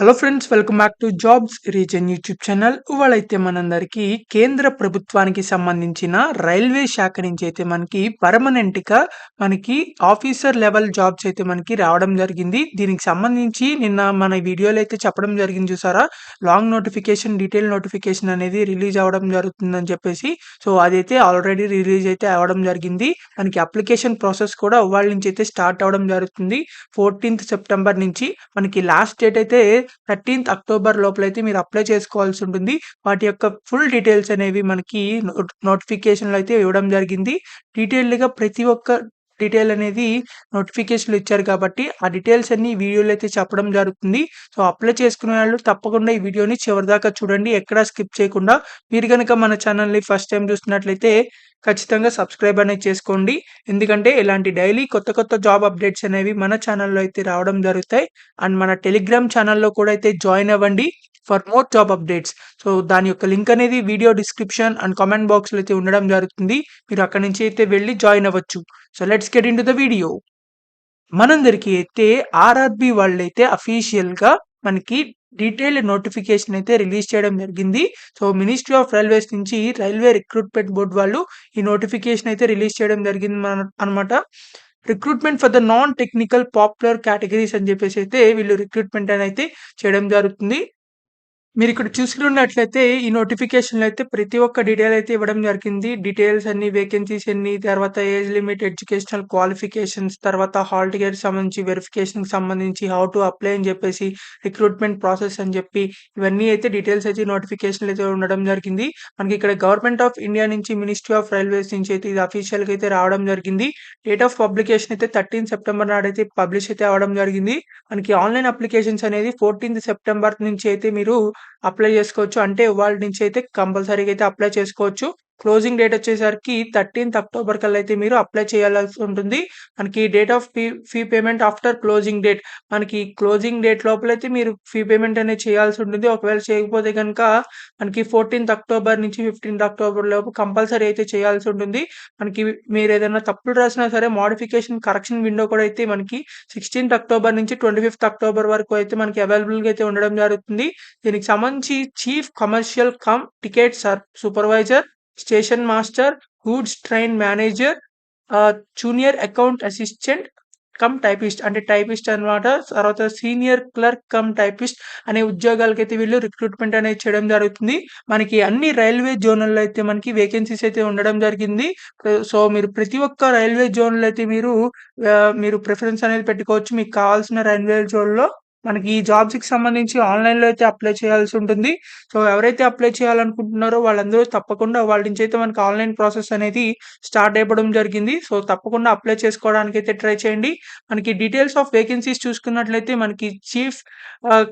Hello friends, welcome back to jobs reason YouTube channel. ఇవాళైతే మనందరికీ కేంద్ర ప్రభుత్వానికి సంబంధించిన రైల్వే శాఖ నుంచి అయితే మనకి పర్మనెంట్ గా మనకి ఆఫీసర్ లెవెల్ జాబ్స్ అయితే మనకి రావడం జరిగింది. దీనికి సంబంధించి నిన్న మన వీడియోలో అయితే చెప్పడం జరిగింది చూసారా, లాంగ్ నోటిఫికేషన్ డీటెయిల్ నోటిఫికేషన్ అనేది రిలీజ్ అవ్వడం జరుగుతుందని చెప్పేసి. సో అదైతే ఆల్రెడీ రిలీజ్ అయితే అవ్వడం జరిగింది. మనకి అప్లికేషన్ ప్రాసెస్ కూడా ఇవాళ నుంచి అయితే స్టార్ట్ అవ్వడం జరుగుతుంది. 14th సెప్టెంబర్ నుంచి మనకి లాస్ట్ డేట్ అయితే 13th అక్టోబర్ లోపలైతే మీరు అప్లై చేసుకోవాల్సి ఉంటుంది. వాటి యొక్క ఫుల్ డీటెయిల్స్ అనేవి మనకి నోటిఫికేషన్‌లో అయితే ఇవ్వడం జరిగింది. డీటెయిల్డ్‌గా ప్రతి ఒక్క డీటెయిల్ అనేది నోటిఫికేషన్‌లో ఇచ్చారు కాబట్టి, ఆ డీటెయిల్స్ అన్నీ ఈ వీడియోలో అయితే చెప్పడం జరుగుతుంది. సో, అప్లై చేసుకునే వాళ్ళు తప్పకుండా ఈ వీడియోని చివరిదాకా చూడండి. ఎక్కడా స్కిప్ చేయకుండా. మీరు గనక మన ఛానల్‌ని ఫస్ట్ టైమ్ చూస్తున్నట్లయితే ఖచ్చితంగా సబ్స్క్రైబ్ అనేది చేసుకోండి. ఎందుకంటే ఇలాంటి డైలీ కొత్త కొత్త జాబ్ అప్డేట్స్ అనేవి మన ఛానల్‌లో అయితే రావడం జరుగుతాయి. అండ్ మన టెలిగ్రామ్ ఛానల్‌లో కూడా అయితే జాయిన్ అవ్వండి for more job updates. So, దాని యొక్క లింక్ అనేది వీడియో డిస్క్రిప్షన్ అండ్ కామెంట్ బాక్స్‌లో అయితే ఉండడం జరుగుతుంది. మీరు అక్కడి నుంచి అయితే వెళ్లి జాయిన్ అవ్వచ్చు. So, let's get into the video. మనందరికీ అయితే ఆర్ఆర్‌బీ వాళ్ళైతే అఫీషియల్‌గా మనకి డీటెయిల్డ్ నోటిఫికేషన్ అయితే రిలీజ్ చేయడం జరిగింది. సో, మినిస్ట్రీ ఆఫ్ రైల్వేస్ నుంచి రైల్వే రిక్రూట్మెంట్ బోర్డ్ వాళ్ళు ఈ నోటిఫికేషన్ అయితే రిలీజ్ చేయడం జరిగింది అన్నమాట. Recruitment for the non technical popular categories అని చెప్పేసి అయితే వీళ్ళు రిక్రూట్మెంట్ అని అయితే చేయడం జరుగుతుంది. మీరిక్కడ చూసుకున్నట్లయితే ఈ నోటిఫికేషన్‌లో అయితే ప్రతి ఒక్క డీటెయిల్ అయితే ఇవ్వడం జరిగింది. డీటెయిల్స్ అన్ని, వేకెన్సీస్ ఎన్ని, తర్వాత ఏజ్ లిమిట్, ఎడ్యుకేషనల్ క్వాలిఫికేషన్స్, తర్వాత హాల్ టికెట్‌కి సంబంధించి, వెరిఫికేషన్‌కి సంబంధించి, హౌ టు అప్లై అని చెప్పేసి, రిక్రూట్మెంట్ ప్రాసెస్ అని చెప్పి, ఇవన్నీ అయితే డీటెయిల్స్ అయితే నోటిఫికేషన్‌లో అయితే ఉండడం జరిగింది. మనకి ఇక్కడ గవర్నమెంట్ ఆఫ్ ఇండియా నుంచి, మినిస్ట్రీ ఆఫ్ రైల్వేస్ నుంచి అయితే ఇది అఫీషియల్‌గా అయితే రావడం జరిగింది. డేట్ ఆఫ్ పబ్లికేషన్ అయితే 13 సెప్టెంబర్ నాడైతే పబ్లిష్ అయితే అవ్వడం జరిగింది. మనకి ఆన్‌లైన్ అప్లికేషన్స్ అనేది 14th సెప్టెంబర్ నుంచి అయితే మీరు అప్లై చేసుకోవచ్చు. అంటే ఇవాళ నుంచి అయితే కంపల్సరీగా అయితే అప్లై చేసుకోవచ్చు. క్లోజింగ్ డేట్ వచ్చేసరికి 13th అక్టోబర్ కల్లా అయితే మీరు అప్లై చేయాల్సి ఉంటుంది. మనకి date of fee payment after closing date. మనకి క్లోజింగ్ డేట్ లోపలైతే మీరు ఫీ పేమెంట్ అనేది చేయాల్సి ఉంటుంది. ఒకవేళ చేయకపోతే గనుక మనకి 14th అక్టోబర్ నుంచి 15th అక్టోబర్ లోపు కంపల్సరీ అయితే చేయాల్సి ఉంటుంది. మనకి మీరేదైనా తప్పులు రాసినా సరే మోడిఫికేషన్ కరెక్షన్ విండో కూడా అయితే మనకి 16th అక్టోబర్ నుంచి 25th అక్టోబర్ వరకు అయితే మనకి అవైలబుల్‌గా అయితే ఉండడం జరుగుతుంది. దీనికి సంబంధించి chief commercial come ticket supervisor, station master, goods train manager, junior account assistant cum typist అంటే టైపిస్ట్ అన్నమాట. తర్వాత సీనియర్ క్లర్క్ కమ్ టైపిస్ట్ అనే ఉద్యోగాలకైతే వీళ్ళు రిక్రూట్మెంట్ అనేది చేయడం జరుగుతుంది. మనకి అన్ని రైల్వే జోన్‌లలో అయితే మనకి వేకెన్సీస్ అయితే ఉండడం జరిగింది. సో, మీరు ప్రతి ఒక్క రైల్వే జోన్‌లో అయితే మీరు ప్రిఫరెన్స్ అనేది పెట్టుకోవచ్చు. మీకు కావాల్సిన రైల్వే జోన్‌లో మనకి ఈ జాబ్స్‌కి సంబంధించి ఆన్‌లైన్‌లో అయితే అప్లై చేయాల్సి ఉంటుంది. సో, ఎవరైతే అప్లై చేయాలనుకుంటున్నారో వాళ్ళందరూ తప్పకుండా వాళ్ళ నుంచి అయితే మనకి ఆన్‌లైన్ ప్రాసెస్ అనేది స్టార్ట్ అయిపోవడం జరిగింది. సో, తప్పకుండా అప్లై చేసుకోవడానికైతే ట్రై చేయండి. మనకి డీటెయిల్స్ ఆఫ్ వేకెన్సీస్ చూసుకున్నట్లయితే మనకి chief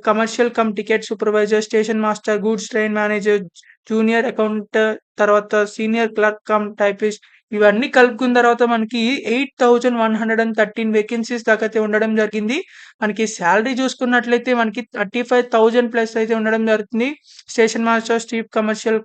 commercial come ticket supervisor, station master, goods train manager, junior account, తర్వాత సీనియర్ క్లర్క్ కమ్ టైపిస్ట్ ఇవన్నీ కలుపుకున్న తర్వాత మనకి 8113 వేకెన్సీస్ దాకా అయితే ఉండడం జరిగింది. మనకి సాలరీ చూసుకున్నట్లయితే మనకి 35,000 ప్లస్ అయితే ఉండడం జరుగుతుంది. Station master, chief commercial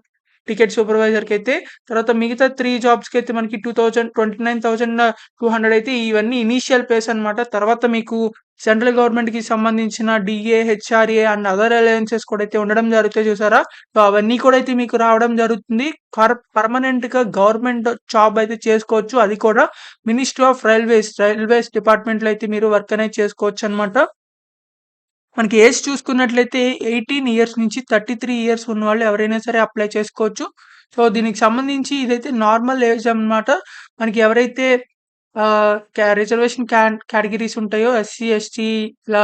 ticket సూపర్వైజర్‌కైతే. తర్వాత మిగతా 3 జాబ్స్‌కైతే మనకి 29,200 అయితే ఇవన్నీ ఇనీషియల్ పేస్ అన్నమాట. తర్వాత మీకు సెంట్రల్ గవర్నమెంట్‌కి సంబంధించిన DA, HRA and other allowances కూడా అయితే ఉండడం జరుగుతాయి చూసారా? సో, అవన్నీ కూడా అయితే మీకు రావడం జరుగుతుంది. పర్మనెంట్‌గా గవర్నమెంట్ జాబ్ అయితే చేసుకోవచ్చు. అది కూడా మినిస్ట్రీ ఆఫ్ రైల్వేస్ డిపార్ట్మెంట్‌లో అయితే మీరు వర్క్ అనేది చేసుకోవచ్చన్నమాట. మనకి ఏజ్ చూసుకున్నట్లయితే 18 ఇయర్స్ నుంచి 33 ఇయర్స్ ఉన్నవాళ్ళు ఎవరైనా సరే అప్లై చేసుకోవచ్చు. సో, దీనికి సంబంధించి ఇదైతే నార్మల్ ఏజ్ అన్నమాట. మనకి ఎవరైతే రిజర్వేషన్ కేటగిరీస్ ఉంటాయో ఎస్సీ, ఎస్టీ ఇలా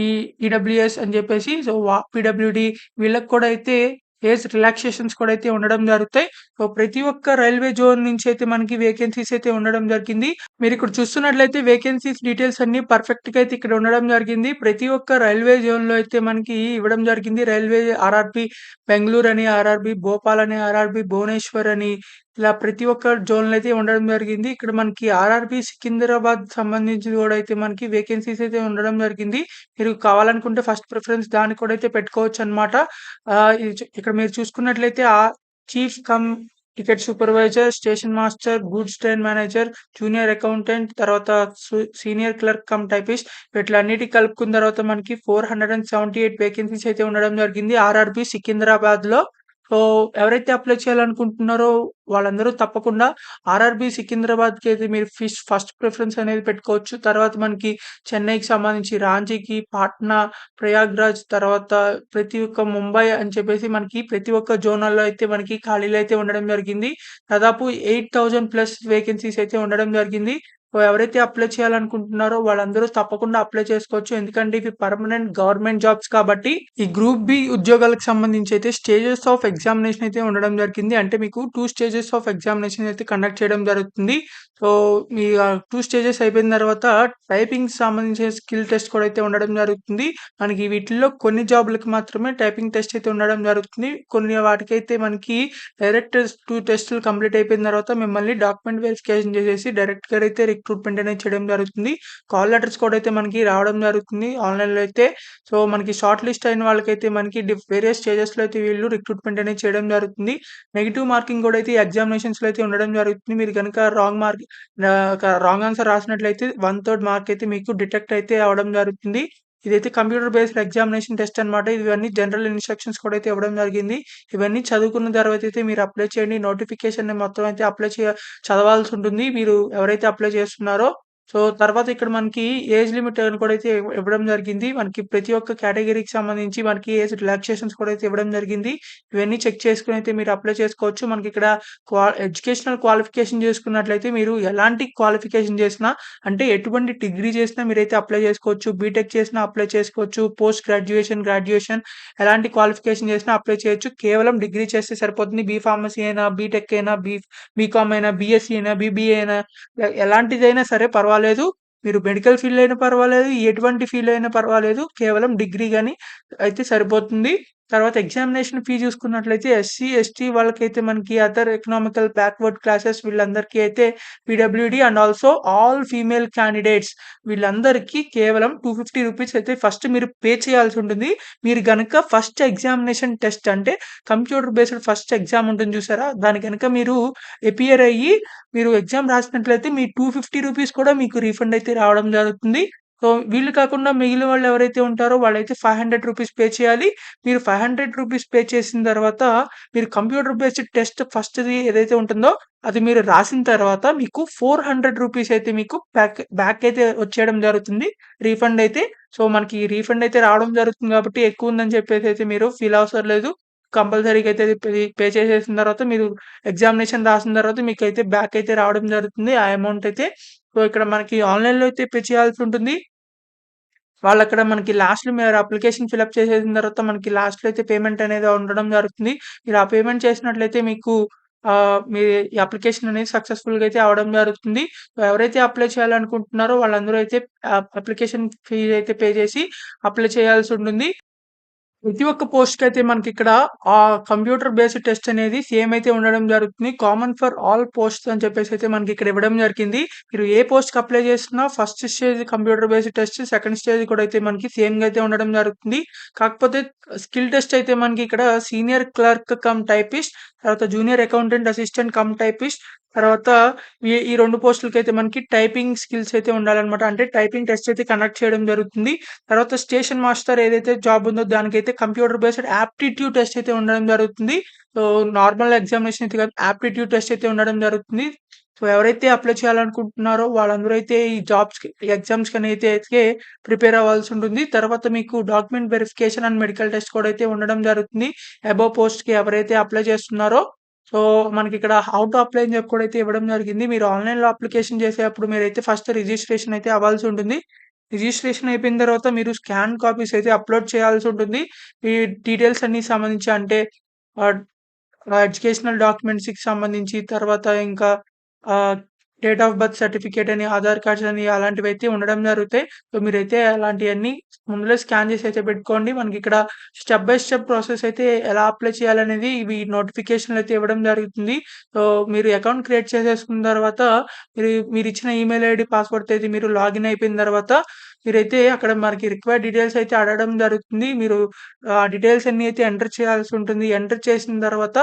ఈ ఈడబ్ల్యూఎస్ అని చెప్పేసి సో, పీడబ్ల్యూడీ వీళ్ళకి కూడా అయితే ఏజ్ రిలాక్సేషన్స్ కూడా అయితే ఉండడం జరుగుతాయి. సో, ప్రతి ఒక్క రైల్వే జోన్ నుంచి అయితే మనకి వేకెన్సీస్ అయితే ఉండడం జరిగింది. మీరిక్కడ చూస్తున్నట్లయితే వేకెన్సీస్ డీటెయిల్స్ అన్నీ పర్ఫెక్ట్‌గా అయితే ఇక్కడ ఉండడం జరిగింది. ప్రతి ఒక్క రైల్వే జోన్‌లో అయితే మనకి ఇవ్వడం జరిగింది. రైల్వే ఆర్ఆర్‌బీ బెంగుళూరు అని, ఆర్ఆర్‌బీ భోపాల్ అని, ఆర్ఆర్‌బీ భువనేశ్వర్ అని ఇలా ప్రతి ఒక్క జోన్‌లో అయితే ఉండడం జరిగింది. ఇక్కడ మనకి ఆర్ఆర్‌బీ సికింద్రాబాద్ సంబంధించి కూడా అయితే మనకి వేకెన్సీస్ అయితే ఉండడం జరిగింది. మీరు కావాలనుకుంటే ఫస్ట్ ప్రిఫరెన్స్ దానికి కూడా అయితే పెట్టుకోవచ్చనమాట. ఇక్కడ మీరు చూసుకున్నట్లయితే chief come ticket supervisor, station master, goods train manager, junior accountant, తర్వాత సీనియర్ క్లర్క్ కమ్ టైపిస్ట్ వీటిలన్నిటికి కలుపుకున్న తర్వాత మనకి 478 వేకెన్సీస్ అయితే ఉండడం జరిగింది. ఆర్ఆర్‌బీ సికింద్రాబాద్‌లో. సో, ఎవరైతే అప్లై చేయాలనుకుంటున్నారో వాళ్ళందరూ తప్పకుండా ఆర్ఆర్‌బీ సికింద్రాబాద్‌కి అయితే మీరు ఫస్ట్ ప్రిఫరెన్స్ అనేది పెట్టుకోవచ్చు. తర్వాత మనకి చెన్నైకి సంబంధించి రాంచీకి, పాట్నా, ప్రయాగ్‌రాజ్ తర్వాత ప్రతి ఒక్క ముంబై అని చెప్పేసి మనకి ప్రతి ఒక్క జోనల్‌లో అయితే మనకి ఖాళీలైతే ఉండడం జరిగింది. దాదాపు 8000 ప్లస్ వేకెన్సీస్ అయితే ఉండడం జరిగింది. సో, ఎవరైతే అప్లై చేయాలనుకుంటున్నారో వాళ్ళందరూ తప్పకుండా అప్లై చేసుకోవచ్చు. ఎందుకంటే ఇవి పర్మనెంట్ గవర్నమెంట్ జాబ్స్ కాబట్టి ఈ గ్రూప్ బి ఉద్యోగాలకు సంబంధించి అయితే స్టేజెస్ ఆఫ్ ఎగ్జామినేషన్ అయితే ఉండడం జరిగింది. అంటే మీకు 2 స్టేజెస్ ఆఫ్ ఎగ్జామినేషన్ అయితే కండక్ట్ చేయడం జరుగుతుంది. సో, మీ 2 స్టేజెస్ అయిపోయిన తర్వాత టైపింగ్‌కి సంబంధించిన స్కిల్ టెస్ట్ కూడా అయితే ఉండడం జరుగుతుంది. మనకి వీటిల్లో కొన్ని జాబ్‌లకి మాత్రమే టైపింగ్ టెస్ట్ అయితే ఉండడం జరుగుతుంది. కొన్ని వాటికైతే మనకి డైరెక్ట్ 2 టెస్టులు కంప్లీట్ అయిపోయిన తర్వాత మిమ్మల్ని డాక్యుమెంట్ వెరిఫికేషన్ చేసేసి డైరెక్ట్‌గా అయితే రిక్రూట్‌మెంట్ అనేది చేయడం జరుగుతుంది. కాల్ లెటర్స్ కూడా అయితే మనకి రావడం జరుగుతుంది ఆన్‌లైన్‌లో అయితే. సో, మనకి షార్ట్ లిస్ట్ అయిన వాళ్ళకైతే మనకి వేరియస్ స్టేజెస్‌లో అయితే వీళ్ళు రిక్రూట్‌మెంట్ అనేది చేయడం జరుగుతుంది. నెగెటివ్ మార్కింగ్ కూడా అయితే ఈ ఎగ్జామినేషన్స్‌లో అయితే ఉండడం జరుగుతుంది. మీరు గనుక రాంగ్ ఆన్సర్ రాసినట్లయితే 1/3 మార్క్ అయితే మీకు డిడక్ట్ అయితే అవ్వడం జరుగుతుంది. ఇదైతే కంప్యూటర్ బేస్డ్ ఎగ్జామినేషన్ టెస్ట్ అన్నమాట. ఇవన్నీ జనరల్ ఇన్‌స్ట్రక్షన్స్ కూడా అయితే ఇవ్వడం జరిగింది. ఇవన్నీ చదువుకున్న తర్వాత అయితే మీరు అప్లై చేయండి. నోటిఫికేషన్‌ని మొత్తం అయితే చదవాల్సి ఉంటుంది. మీరు ఎవరైతే అప్లై చేస్తున్నారో సో, తర్వాత ఇక్కడ మనకి ఏజ్ లిమిట్ అని కూడా అయితే ఇవ్వడం జరిగింది. మనకి ప్రతి ఒక్క కేటగరీకి సంబంధించి మనకి ఏజ్ రిలాక్సేషన్స్ కూడా అయితే ఇవ్వడం జరిగింది. ఇవన్నీ చెక్ చేసుకొని అయితే మీరు అప్లై చేసుకోవచ్చు. మనకిక్కడ ఎడ్యుకేషనల్ క్వాలిఫికేషన్ చేసుకున్నట్లయితే మీరు ఎలాంటి క్వాలిఫికేషన్ చేసినా అంటే ఎటువంటి డిగ్రీ చేసినా మీరైతే అప్లై చేసుకోవచ్చు. బీటెక్ చేసినా అప్లై చేసుకోవచ్చు. పోస్ట్ గ్రాడ్యుయేషన్ ఎలాంటి క్వాలిఫికేషన్ చేసినా అప్లై చేయొచ్చు. కేవలం డిగ్రీ చేస్తే సరిపోతుంది. ఫార్మసీ అయినా, బీటెక్ అయినా, బీకామ్ అయినా, బీఎస్సీ అయినా, బీబీఏ అయినా ఎలాంటిదైనా సరే పర్వాలేదు. మీరు మెడికల్ ఫీల్డ్ అయినా పర్వాలేదు. ఎటువంటి ఫీల్డ్ అయినా పర్వాలేదు. కేవలం డిగ్రీ గాని అయితే సరిపోతుంది. తర్వాత ఎగ్జామినేషన్ ఫీ చూసుకున్నట్లయితే ఎస్సీ, ఎస్టీ వాళ్ళకైతే మనకి అదర్ ఎకనామికల్ బ్యాక్వర్డ్ క్లాసెస్ వీళ్ళందరికీ అయితే PWD and also all female candidates వీళ్ళందరికీ కేవలం రూ. 250 అయితే ఫస్ట్ మీరు పే చేయాల్సి ఉంటుంది. మీరు గనక ఫస్ట్ ఎగ్జామినేషన్ టెస్ట్ అంటే కంప్యూటర్ బేస్డ్ ఫస్ట్ ఎగ్జామ్ ఉంటుంది చూసారా? దాని గనక మీరు అపియర్ అయ్యి మీరు ఎగ్జామ్ రాసినట్లయితే మీ రూ. 250 కూడా మీకు రీఫండ్ అయితే రావడం జరుగుతుంది. సో, వీళ్ళు కాకుండా మిగిలిన వాళ్ళు ఎవరైతే ఉంటారో వాళ్ళైతే రూ. 500 పే చేయాలి. మీరు రూ. 500 పే చేసిన తర్వాత మీరు కంప్యూటర్ బేస్డ్ టెస్ట్ ఫస్ట్‌ది ఏదైతే ఉంటుందో అది మీరు రాసిన తర్వాత మీకు రూ. 400 అయితే మీకు బ్యాక్ అయితే వచ్చేయడం జరుగుతుంది. రీఫండ్ అయితే. సో, మనకి రీఫండ్ అయితే రావడం జరుగుతుంది కాబట్టి ఎక్కువ ఉందని చెప్పేసి అయితే మీరు ఫీల్ అవసరం లేదు. కంపల్సరీగా అయితే అది పే చేసేసిన తర్వాత మీరు ఎగ్జామినేషన్ రాసిన తర్వాత మీకైతే బ్యాక్ అయితే రావడం జరుగుతుంది. ఆ అమౌంట్ అయితే. సో, ఇక్కడ మనకి ఆన్‌లైన్‌లో అయితే పే చేయాల్సి ఉంటుంది. వాళ్ళక్కడ మనకి లాస్ట్‌లో మీరు అప్లికేషన్ ఫిలప్ చేసేసిన తర్వాత మనకి లాస్ట్‌లో అయితే పేమెంట్ అనేది ఉండడం జరుగుతుంది. మీరు ఆ పేమెంట్ చేసినట్లయితే మీకు మీ ఈ అప్లికేషన్ అనేది సక్సెస్‌ఫుల్‌గా అయితే అవ్వడం జరుగుతుంది. సో, ఎవరైతే అప్లై చేయాలనుకుంటున్నారో వాళ్ళందరూ అయితే అప్లికేషన్ ఫీజ్ అయితే పే చేసి అప్లై చేయాల్సి ఉంటుంది. ప్రతి ఒక్క పోస్ట్‌కైతే మనకిక్కడ కంప్యూటర్ బేస్డ్ టెస్ట్ అనేది సేమ్ అయితే ఉండడం జరుగుతుంది. కామన్ ఫర్ ఆల్ పోస్ట్స్ అని చెప్పేసయితే మనకిక్కడ ఇవ్వడం జరిగింది. మీరు ఏ పోస్ట్‌కి అప్లై చేస్తున్నా first stage computer based test, second stage కూడా అయితే మనకి సేమ్‌గా అయితే ఉండడం జరుగుతుంది. కాకపోతే స్కిల్ టెస్ట్ అయితే మనకి ఇక్కడ సీనియర్ క్లర్క్ కమ్ టైపిస్ట్, తర్వాత junior accountant assistant cum typist, తర్వాత ఈ 2 పోస్టులకైతే మనకి టైపింగ్ స్కిల్స్ అయితే ఉండాలనమాట. అంటే టైపింగ్ టెస్ట్ అయితే కండక్ట్ చేయడం జరుగుతుంది. తర్వాత స్టేషన్ మాస్టర్ ఏదైతే జాబ్ ఉందో దానికైతే కంప్యూటర్ బేస్డ్ యాప్టిట్యూడ్ టెస్ట్ అయితే ఉండడం జరుగుతుంది. సో, నార్మల్ ఎగ్జామినేషన్ అయితే కాదు యాప్టిట్యూడ్ టెస్ట్ అయితే ఉండడం జరుగుతుంది. సో, ఎవరైతే అప్లై చేయాలనుకుంటున్నారో వాళ్ళందరూ అయితే ఈ ఎగ్జామ్స్‌కనైతే ప్రిపేర్ అవ్వాల్సి ఉంటుంది. తర్వాత మీకు document verification and medical test కూడా అయితే ఉండడం జరుగుతుంది. అబోవ్ పోస్ట్‌కి ఎవరైతే అప్లై చేస్తున్నారో సో, మనకిక్కడ హౌ టు అప్లై అని చెప్పి కూడా అయితే ఇవ్వడం జరిగింది. మీరు ఆన్‌లైన్‌లో అప్లికేషన్ చేసేటప్పుడు మీరైతే ఫస్ట్ రిజిస్ట్రేషన్ అయితే అవ్వాల్సి ఉంటుంది. రిజిస్ట్రేషన్ అయిపోయిన తర్వాత మీరు స్కాన్ కాపీస్ అయితే అప్‌లోడ్ చేయాల్సి ఉంటుంది. మీ డీటెయిల్స్ అన్నీ సంబంధించి అంటే ఆహ్, ఎడ్యుకేషనల్ డాక్యుమెంట్స్‌కి సంబంధించి తర్వాత ఇంకా ఆహ్, డేట్ ఆఫ్ బర్త్ సర్టిఫికేట్ అని, ఆధార్ కార్డ్స్ అని అలాంటివైతే ఉండడం జరుగుతాయి. సో, మీరైతే అలాంటియన్నీ ముందులే స్కాన్ చేసి అయితే పెట్టుకోండి. మనకిక్కడ స్టెప్ బై స్టెప్ ప్రాసెస్ అయితే ఎలా అప్లై చేయాలనేది ఇవి నోటిఫికేషన్‌లు అయితే ఇవ్వడం జరుగుతుంది. సో, మీరు అకౌంట్ క్రియేట్ చేసేసుకున్న తర్వాత మీరిచ్చిన ఈమెయిల్ ఐడీ, పాస్‌వర్డ్‌తో అయితే మీరు లాగిన్ అయిపోయిన తర్వాత మీరైతే అక్కడ మనకి రిక్వైర్డ్ డీటెయిల్స్ అయితే అడగడం జరుగుతుంది. మీరు డీటెయిల్స్ అన్నీ అయితే ఎంటర్ చేయాల్సి ఉంటుంది. ఎంటర్ చేసిన తర్వాత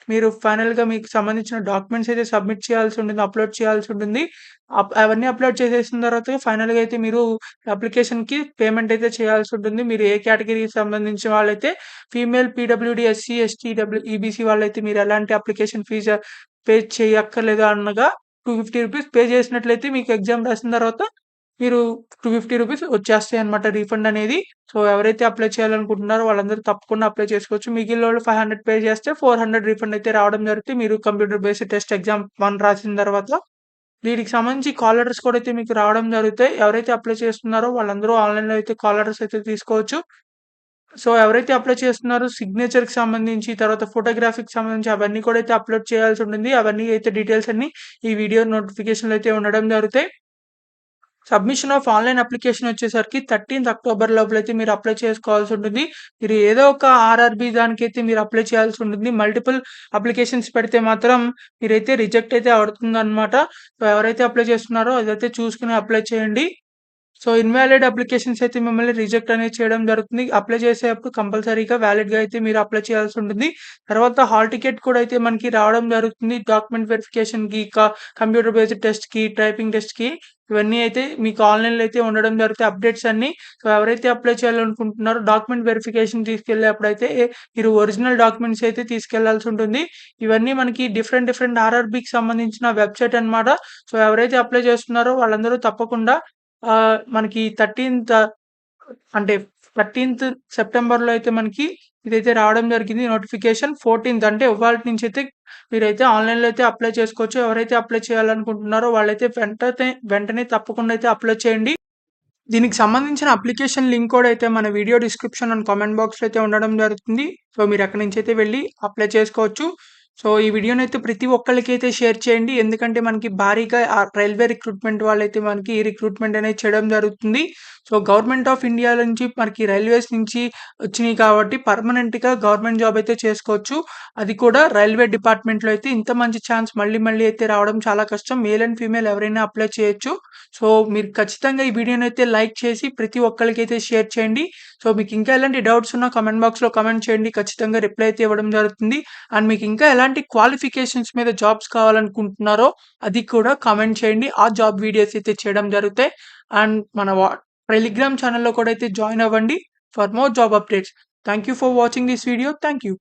మీరు ఫైనల్‌గా మీకు సంబంధించిన డాక్యుమెంట్స్ అయితే సబ్మిట్ చేయాల్సి ఉంటుంది. అప్‌లోడ్ చేయాల్సి ఉంటుంది. అవన్నీ అప్‌లోడ్ చేసేసిన తర్వాత ఫైనల్‌గా అయితే మీరు అప్లికేషన్‌కి పేమెంట్ అయితే చేయాల్సి ఉంటుంది. మీరు ఏ కేటగిరీకి సంబంధించిన వాళ్ళైతే female, PWD, SC, ST, EBC వాళ్ళైతే మీరు ఎలాంటి అప్లికేషన్ ఫీజు పే చేయక్కర్లేదు అనగా రూ. 250 పే చేసినట్లయితే మీకు ఎగ్జామ్ రాసిన తర్వాత మీరు రూ. 250 వచ్చేస్తాయన్నమాట రీఫండ్ అనేది. సో, ఎవరైతే అప్లై చేయాలనుకుంటున్నారో వాళ్ళందరూ తప్పకుండా అప్లై చేసుకోవచ్చు. మిగిలినోళ్ళు 500 పే చేస్తే 400 రీఫండ్ అయితే రావడం జరుగుతుంది. మీరు కంప్యూటర్ బేస్డ్ టెస్ట్ ఎగ్జామ్ 1 రాసిన తర్వాత. వీటికి సంబంధించి కాల్ లెటర్స్ కూడా అయితే మీకు రావడం జరుగుతాయి. ఎవరైతే అప్లై చేస్తున్నారో వాళ్ళందరూ ఆన్‌లైన్‌లో అయితే కాల్ లెటర్స్ అయితే తీసుకోవచ్చు. సో, ఎవరైతే అప్లై చేస్తున్నారో సిగ్నేచర్‌కి సంబంధించి, తర్వాత ఫోటోగ్రఫీకి సంబంధించి అవన్నీ కూడా అయితే అప్‌లోడ్ చేయాల్సి ఉంటుంది. అవన్నీ అయితే డీటెయిల్స్ అన్నీ ఈ వీడియో నోటిఫికేషన్‌లో అయితే ఉండడం జరుగుతాయి. సబ్మిషన్ ఆఫ్ ఆన్‌లైన్ అప్లికేషన్ వచ్చేసరికి 13థ్ అక్టోబర్ లోపలైతే మీరు అప్లై చేసుకోవాల్సి ఉంటుంది. మీరు ఏదో ఒక ఆర్ఆర్‌బీ దానికైతే మీరు అప్లై చేయాల్సి ఉంటుంది. మల్టిపుల్ అప్లికేషన్స్ పెడితే మాత్రం మీరైతే రిజెక్ట్ అయితే అవుతుందన్నమాట. సో, ఎవరైతే అప్లై చేస్తున్నారో అదైతే చూసుకొని అప్లై చేయండి. సో, ఇన్‌వాలిడ్ అప్లికేషన్స్ అయితే మిమ్మల్ని రిజెక్ట్ అనేది చేయడం జరుగుతుంది. అప్లై చేసేటప్పుడు కంపల్సరీగా వాలిడ్‌గా అయితే మీరు అప్లై చేయాల్సి ఉంటుంది. తర్వాత హాల్ టికెట్ కూడా అయితే మనకి రావడం జరుగుతుంది. డాక్యుమెంట్ వెరిఫికేషన్‌కి, కంప్యూటర్ బేస్డ్ టెస్ట్‌కి, టైపింగ్ టెస్ట్‌కి ఇవన్నీ అయితే మీకు ఆన్‌లైన్‌లో అయితే ఉండడం జరుగుతాయి అప్డేట్స్ అన్నీ. సో, ఎవరైతే అప్లై చేయాలనుకుంటున్నారో డాక్యుమెంట్ వెరిఫికేషన్ తీసుకెళ్ళేప్పుడైతే మీరు ఒరిజినల్ డాక్యుమెంట్స్ అయితే తీసుకెళ్లాల్సి ఉంటుంది. ఇవన్నీ మనకి డిఫరెంట్ డిఫరెంట్ ఆర్ఆర్‌బీకి సంబంధించిన వెబ్‌సైట్ అన్నమాట. సో, ఎవరైతే అప్లై చేస్తున్నారో వాళ్ళందరూ తప్పకుండా మనకి 13థ్ అంటే 13థ్ సెప్టెంబర్‌లో అయితే మనకి ఇదైతే రావడం జరిగింది నోటిఫికేషన్. 14థ్ అంటే ఇవాల్టి నుంచి అయితే మీరైతే ఆన్‌లైన్‌లో అయితే అప్లై చేసుకోవచ్చు. ఎవరైతే అప్లై చేయాలనుకుంటున్నారో వాళ్ళైతే వెంటనే తప్పకుండా అయితే అప్లై చేయండి. దీనికి సంబంధించిన అప్లికేషన్ లింక్ కూడా అయితే మన వీడియో డిస్క్రిప్షన్ అండ్ కామెంట్ బాక్స్‌లో అయితే ఉండడం జరుగుతుంది. సో, మీరు అక్కడి నుంచి అయితే వెళ్లి అప్లై చేసుకోవచ్చు. సో, ఈ వీడియోనైతే ప్రతి ఒక్కళ్ళకైతే షేర్ చేయండి. ఎందుకంటే మనకి భారీగా రైల్వే రిక్రూట్‌మెంట్ వాళ్ళైతే మనకి రిక్రూట్‌మెంట్ అనేది చేయడం జరుగుతుంది. సో, గవర్నమెంట్ ఆఫ్ ఇండియా నుంచి మనకి రైల్వేస్ నుంచి వచ్చినియి కాబట్టి పర్మనెంట్‌గా గవర్నమెంట్ జాబ్ అయితే చేసుకోవచ్చు. అది కూడా రైల్వే డిపార్ట్‌మెంట్‌లో అయితే ఇంత మంచి ఛాన్స్ మళ్ళీ మళ్ళీ అయితే రావడం చాలా కష్టం. మేల్ అండ్ ఫీమేల్ ఎవరైనా అప్లై చేయొచ్చు. సో, మీరు ఖచ్చితంగా ఈ వీడియోనైతే లైక్ చేసి ప్రతి ఒక్కళ్ళకైతే షేర్ చేయండి. సో, మీకు ఇంకా ఎలాంటి డౌట్స్ ఉన్నా కామెంట్ బాక్స్‌లో కామెంట్ చేయండి. ఖచ్చితంగా రిప్లై అయితే ఇవ్వడం జరుగుతుంది. అండ్ మీకు ఇంకా ఎలాంటి క్వాలిఫికేషన్స్ మీద జాబ్స్ కావాలనుకుంటున్నారో అది కూడా కామెంట్ చేయండి. ఆ జాబ్ వీడియోస్ అయితే చేయడం జరుగుతాయి. అండ్ మన టెలిగ్రామ్ ఛానెల్‌లో కూడా అయితే జాయిన్ అవ్వండి for more job updates. Thank you for watching this video. Thank you.